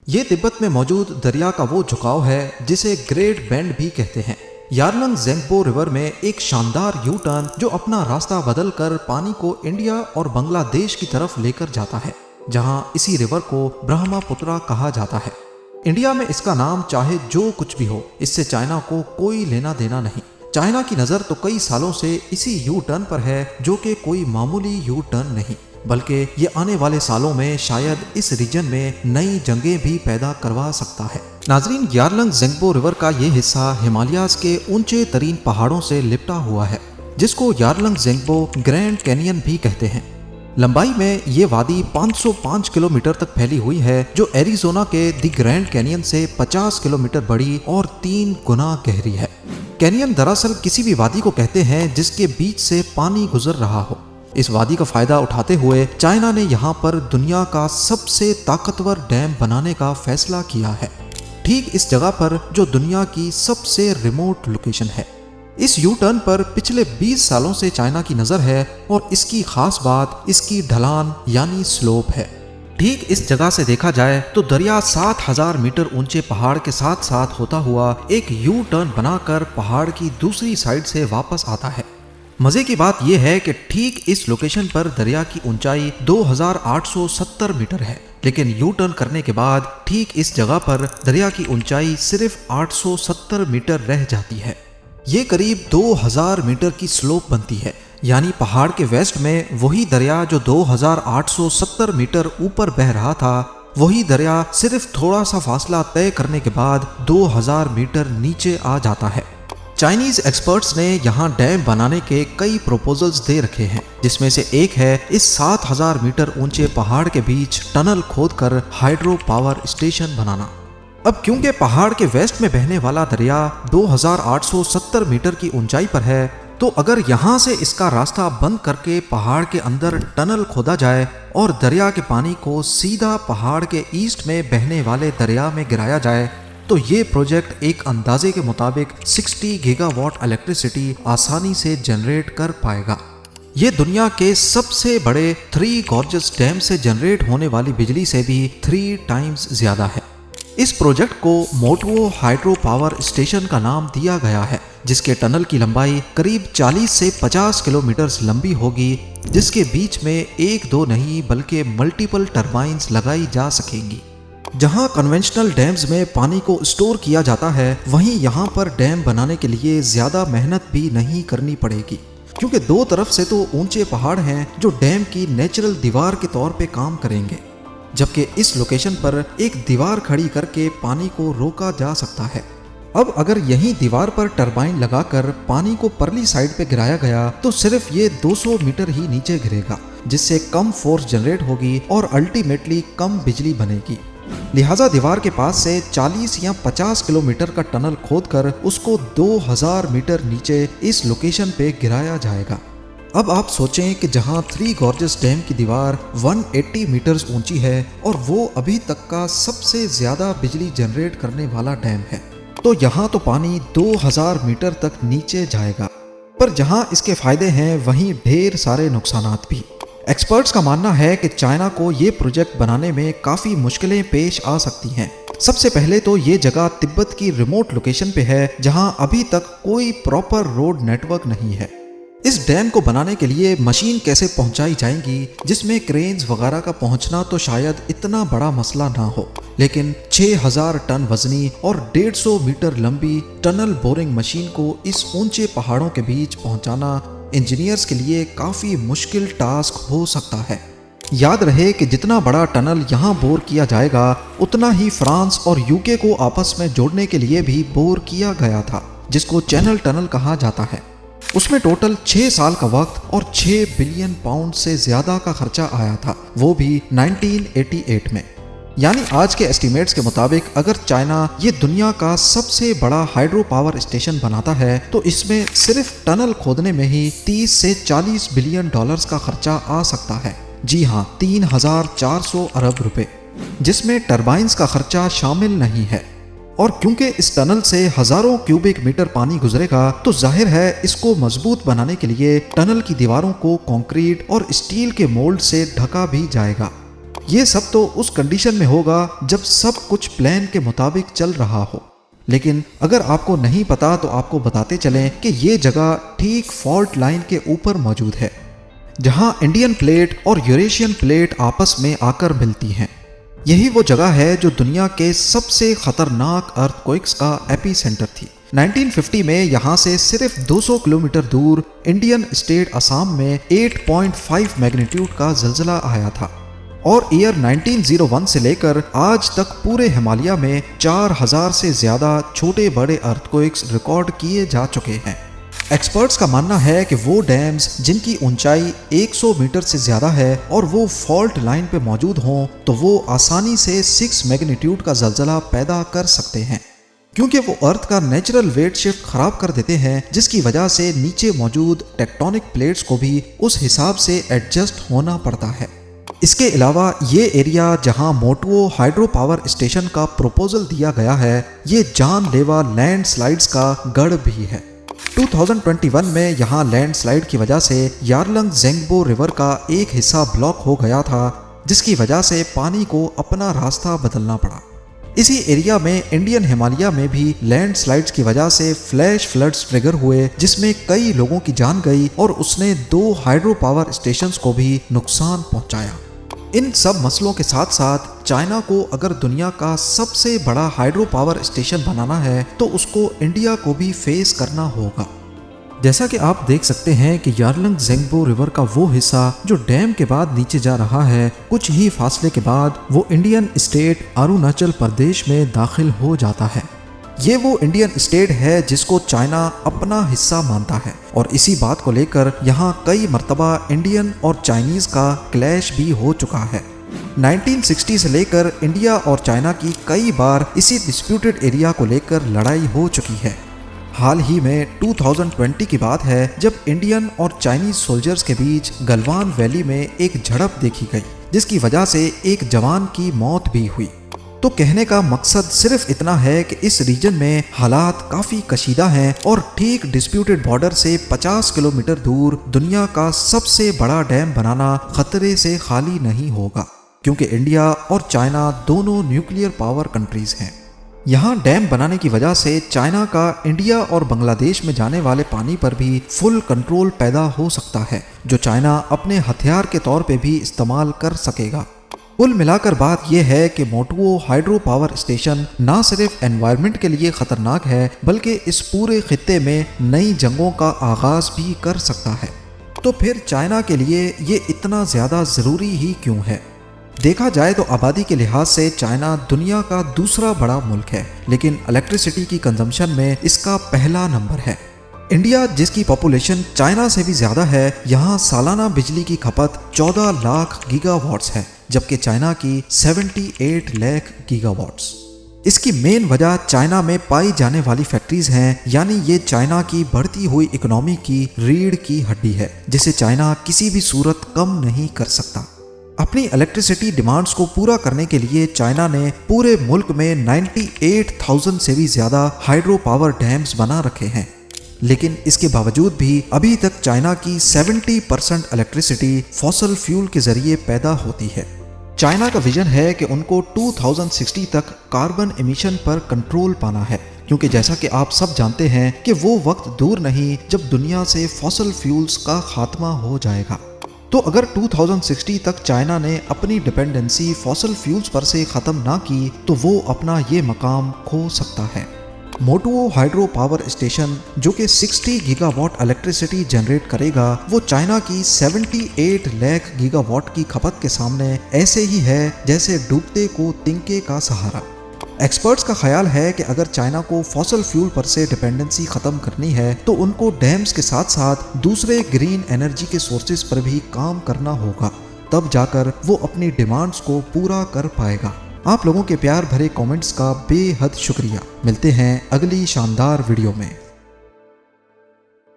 ये तिब्बत में मौजूद दरिया का वो झुकाव है जिसे ग्रेट बेंड भी कहते हैं। यारलंग ज़ेंगपो रिवर में एक शानदार यू टर्न जो अपना रास्ता बदलकर पानी को इंडिया और बांग्लादेश की तरफ लेकर जाता है, जहां इसी रिवर को ब्रह्मपुत्रा कहा जाता है। इंडिया में इसका नाम चाहे जो कुछ भी हो, इससे चाइना को कोई लेना देना नहीं। चाइना की नज़र तो कई सालों से इसी यू टर्न पर है, जो कि कोई मामूली यू टर्न नहीं, बल्कि ये आने वाले सालों में शायद इस रीजन में नई जंगें भी पैदा करवा सकता है। नाजरीन, यारलंग ज़ेंगपो रिवर का ये हिस्सा हिमालयाज के ऊंचे तरीन पहाड़ों से लिपटा हुआ है, जिसको यारलंग ज़ेंगपो ग्रैंड कैनियन भी कहते हैं। लंबाई में ये वादी 505 किलोमीटर तक फैली हुई है, जो एरिज़ोना के द ग्रैंड कैनियन से 50 किलोमीटर बड़ी और 3 गुना गहरी है। कैनियन दरअसल किसी भी वादी को कहते हैं जिसके बीच से पानी गुजर रहा हो। इस वादी का फायदा उठाते हुए चाइना ने यहाँ पर दुनिया का सबसे ताकतवर डैम बनाने का फैसला किया है, ठीक इस जगह पर जो दुनिया की सबसे रिमोट लोकेशन है। इस यू टर्न पर पिछले 20 सालों से चाइना की नज़र है और इसकी खास बात इसकी ढलान यानी स्लोप है। ठीक इस जगह से देखा जाए तो दरिया 7000 मीटर ऊंचे पहाड़ के साथ साथ होता हुआ एक यू टर्न बनाकर पहाड़ की दूसरी साइड से वापस आता है। मजे की बात यह है कि ठीक इस लोकेशन पर दरिया की ऊंचाई 2870 मीटर है, लेकिन यू टर्न करने के बाद ठीक इस जगह पर दरिया की ऊंचाई सिर्फ 870 मीटर रह जाती है। ये करीब 2000 मीटर की स्लोप बनती है, यानी पहाड़ के वेस्ट में वही दरिया जो 2870 मीटर ऊपर बह रहा था, वही दरिया सिर्फ थोड़ा सा फासला तय करने के बाद 2000 मीटर नीचे आ जाता है। चाइनीज एक्सपर्ट्स ने यहाँ डैम बनाने के कई प्रपोजल्स दे रखे हैं, जिसमें से एक है इस 7000 मीटर ऊंचे पहाड़ के बीच टनल खोदकर हाइड्रो पावर स्टेशन बनाना। अब क्योंकि पहाड़ के वेस्ट में बहने वाला दरिया 2870 मीटर की ऊंचाई पर है, तो अगर यहाँ से इसका रास्ता बंद करके पहाड़ के अंदर टनल खोदा जाए और दरिया के पानी को सीधा पहाड़ के ईस्ट में बहने वाले दरिया में गिराया जाए, तो ये प्रोजेक्ट एक अंदाजे के मुताबिक 60 गीगावाट इलेक्ट्रिसिटी आसानी से जनरेट कर पाएगा। ये दुनिया के सबसे बड़े 3 गॉर्जस डैम से जनरेट होने वाली बिजली से भी 3 टाइम्स ज्यादा है। इस प्रोजेक्ट को मोटवो हाइड्रो पावर स्टेशन का नाम दिया गया है, जिसके टनल की लंबाई करीब 40 से 50 किलोमीटर लंबी होगी, जिसके बीच में 1-2 नहीं बल्कि मल्टीपल टरबाइन्स लगाई जा सकेंगी। जहां कन्वेंशनल डैम्स में पानी को स्टोर किया जाता है, वहीं यहां पर डैम बनाने के लिए ज्यादा मेहनत भी नहीं करनी पड़ेगी, क्योंकि 2 तरफ से तो ऊंचे पहाड़ हैं जो डैम की नेचुरल दीवार के तौर पे काम करेंगे, जबकि इस लोकेशन पर एक दीवार खड़ी करके पानी को रोका जा सकता है। अब अगर यही दीवार पर टरबाइन लगाकर पानी को परली साइड पे गिराया गया, तो सिर्फ ये 200 मीटर ही नीचे गिरेगा, जिससे कम फोर्स जनरेट होगी और अल्टीमेटली कम बिजली बनेगी। लिहाजा दीवार के पास से 40 या 50 किलोमीटर का टनल खोदकर उसको 2000 मीटर नीचे इस लोकेशन पे गिराया जाएगा। अब आप सोचें कि जहां 3 गॉर्जस डैम की दीवार 180 मीटर्स ऊंची है और वो अभी तक का सबसे ज्यादा बिजली जनरेट करने वाला डैम है, तो यहाँ तो पानी 2000 मीटर तक नीचे जाएगा। पर जहाँ इसके फायदे हैं, वहीं ढेर सारे नुकसानात भी। एक्सपर्ट्स का मानना है कि चाइना को ये प्रोजेक्ट बनाने में काफ़ी मुश्किलें पेश आ सकती हैं। सबसे पहले तो ये जगह तिब्बत की रिमोट लोकेशन पे है, जहां अभी तक कोई प्रॉपर रोड नेटवर्क नहीं है। इस डैम को बनाने के लिए मशीन कैसे पहुंचाई जाएंगी, जिसमें क्रेन्स वगैरह का पहुंचना तो शायद इतना बड़ा मसला ना हो, लेकिन 6000 टन वजनी और 150 मीटर लंबी टनल बोरिंग मशीन को इस ऊंचे पहाड़ों के बीच पहुंचाना इंजीनियर्स के लिए काफ़ी मुश्किल टास्क हो सकता है। याद रहे कि जितना बड़ा टनल यहाँ बोर किया जाएगा, उतना ही फ्रांस और यूके को आपस में जोड़ने के लिए भी बोर किया गया था, जिसको चैनल टनल कहा जाता है। उसमें टोटल 6 साल का वक्त और 6 बिलियन पाउंड से ज़्यादा का खर्चा आया था, वो भी 1988 में। यानी आज के एस्टीमेट्स के मुताबिक अगर चाइना ये दुनिया का सबसे बड़ा हाइड्रो पावर स्टेशन बनाता है, तो इसमें सिर्फ टनल खोदने में ही 30 से 40 बिलियन डॉलर्स का खर्चा आ सकता है। जी हाँ, 3400 अरब रुपए, जिसमें टरबाइन्स का खर्चा शामिल नहीं है। और क्योंकि इस टनल से हजारों क्यूबिक मीटर पानी गुजरेगा, तो जाहिर है इसको मजबूत बनाने के लिए टनल की दीवारों को कंक्रीट और स्टील के मोल्ड से ढका भी जाएगा। ये सब तो उस कंडीशन में होगा जब सब कुछ प्लान के मुताबिक चल रहा हो। लेकिन अगर आपको नहीं पता तो आपको बताते चलें कि ये जगह ठीक फॉल्ट लाइन के ऊपर मौजूद है, जहां इंडियन प्लेट और यूरेशियन प्लेट आपस में आकर मिलती हैं। यही वो जगह है जो दुनिया के सबसे खतरनाक अर्थक्वेक्स का एपीसेंटर थी। 1950 में यहाँ से सिर्फ 200 किलोमीटर दूर इंडियन स्टेट असम में 8.5 मैग्नीट्यूड का ज़लज़ला आया था और ईयर 1901 से लेकर आज तक पूरे हिमालय में 4000 से ज़्यादा छोटे बड़े अर्थक्वेक्स रिकॉर्ड किए जा चुके हैं। एक्सपर्ट्स का मानना है कि वो डैम्स जिनकी ऊंचाई 100 मीटर से ज़्यादा है और वो फॉल्ट लाइन पे मौजूद हों तो वो आसानी से 6 मैग्नीट्यूड का ज़लज़ला पैदा कर सकते हैं, क्योंकि वो अर्थ का नेचुरल वेट शिफ्ट खराब कर देते हैं, जिसकी वजह से नीचे मौजूद टेक्टोनिक प्लेट्स को भी उस हिसाब से एडजस्ट होना पड़ता है। इसके अलावा ये एरिया जहां मोटुओ हाइड्रो पावर स्टेशन का प्रपोजल दिया गया है, ये जानलेवा लैंडस्लाइड्स का गढ़ भी है। 2021 में यहाँ लैंडस्लाइड की वजह से यारलंग ज़ेंगबो रिवर का एक हिस्सा ब्लॉक हो गया था, जिसकी वजह से पानी को अपना रास्ता बदलना पड़ा। इसी एरिया में इंडियन हिमालय में भी लैंडस्लाइड्स की वजह से फ्लैश फ्लड्स ट्रिगर हुए, जिसमें कई लोगों की जान गई और उसने 2 हाइड्रो पावर स्टेशंस को भी नुकसान पहुंचाया। इन सब मसलों के साथ साथ चाइना को अगर दुनिया का सबसे बड़ा हाइड्रो पावर स्टेशन बनाना है तो उसको इंडिया को भी फेस करना होगा। जैसा कि आप देख सकते हैं कि यारलंग ज़ेंगबो रिवर का वो हिस्सा जो डैम के बाद नीचे जा रहा है, कुछ ही फासले के बाद वो इंडियन स्टेट अरुणाचल प्रदेश में दाखिल हो जाता है। ये वो इंडियन स्टेट है जिसको चाइना अपना हिस्सा मानता है और इसी बात को लेकर यहाँ कई मर्तबा इंडियन और चाइनीज का क्लैश भी हो चुका है। 1960 से लेकर इंडिया और चाइना की कई बार इसी डिस्प्यूटेड एरिया को लेकर लड़ाई हो चुकी है। हाल ही में 2020 की बात है जब इंडियन और चाइनीज सोल्जर्स के बीच गलवान वैली में एक झड़प देखी गई, जिसकी वजह से एक जवान की मौत भी हुई। तो कहने का मकसद सिर्फ इतना है कि इस रीजन में हालात काफ़ी कशीदा हैं और ठीक डिस्प्यूटेड बॉर्डर से 50 किलोमीटर दूर दुनिया का सबसे बड़ा डैम बनाना खतरे से खाली नहीं होगा, क्योंकि इंडिया और चाइना दोनों न्यूक्लियर पावर कंट्रीज हैं। यहाँ डैम बनाने की वजह से चाइना का इंडिया और बांग्लादेश में जाने वाले पानी पर भी फुल कंट्रोल पैदा हो सकता है, जो चाइना अपने हथियार के तौर पे भी इस्तेमाल कर सकेगा। कुल मिलाकर बात यह है कि मोटुओ हाइड्रो पावर स्टेशन ना सिर्फ एनवायरनमेंट के लिए खतरनाक है, बल्कि इस पूरे खित्ते में नई जंगों का आगाज भी कर सकता है। तो फिर चाइना के लिए ये इतना ज़्यादा ज़रूरी ही क्यों है? देखा जाए तो आबादी के लिहाज से चाइना दुनिया का दूसरा बड़ा मुल्क है, लेकिन इलेक्ट्रिसिटी की कंजम्पशन में इसका पहला नंबर है। इंडिया, जिसकी पॉपुलेशन चाइना से भी ज़्यादा है, यहाँ सालाना बिजली की खपत 14 लाख गीगावाट्स है, जबकि चाइना की 78 लाख गीगावाट्स। इसकी मेन वजह चाइना में पाई जाने वाली फैक्ट्रीज हैं, यानी ये चाइना की बढ़ती हुई इकोनॉमी की रीढ़ की हड्डी है, जिसे चाइना किसी भी सूरत कम नहीं कर सकता। अपनी इलेक्ट्रिसिटी डिमांड्स को पूरा करने के लिए चाइना ने पूरे मुल्क में 98,000 से भी ज़्यादा हाइड्रो पावर डैम्स बना रखे हैं, लेकिन इसके बावजूद भी अभी तक चाइना की 70% इलेक्ट्रिसिटी फॉसल फ्यूल के जरिए पैदा होती है। चाइना का विजन है कि उनको 2060 तक कार्बन एमिशन पर कंट्रोल पाना है, क्योंकि जैसा कि आप सब जानते हैं कि वो वक्त दूर नहीं जब दुनिया से फॉसल फ्यूल्स का खात्मा हो जाएगा। तो अगर 2060 तक चाइना ने अपनी डिपेंडेंसी फॉसल फ्यूल्स पर से ख़त्म ना की तो वो अपना ये मकाम खो सकता है। मोटुओ हाइड्रो पावर स्टेशन, जो कि 60 गीगावाट इलेक्ट्रिसिटी जनरेट करेगा, वो चाइना की 78 लाख गीगावाट की खपत के सामने ऐसे ही है जैसे डूबते को तिनके का सहारा। एक्सपर्ट्स का ख्याल है कि अगर चाइना को फॉसल फ्यूल पर से डिपेंडेंसी ख़त्म करनी है तो उनको डैम्स के साथ साथ दूसरे ग्रीन एनर्जी के सोर्सेज पर भी काम करना होगा, तब जाकर वो अपनी डिमांड्स को पूरा कर पाएगा। आप लोगों के प्यार भरे कमेंट्स का बेहद शुक्रिया। मिलते हैं अगली शानदार वीडियो में।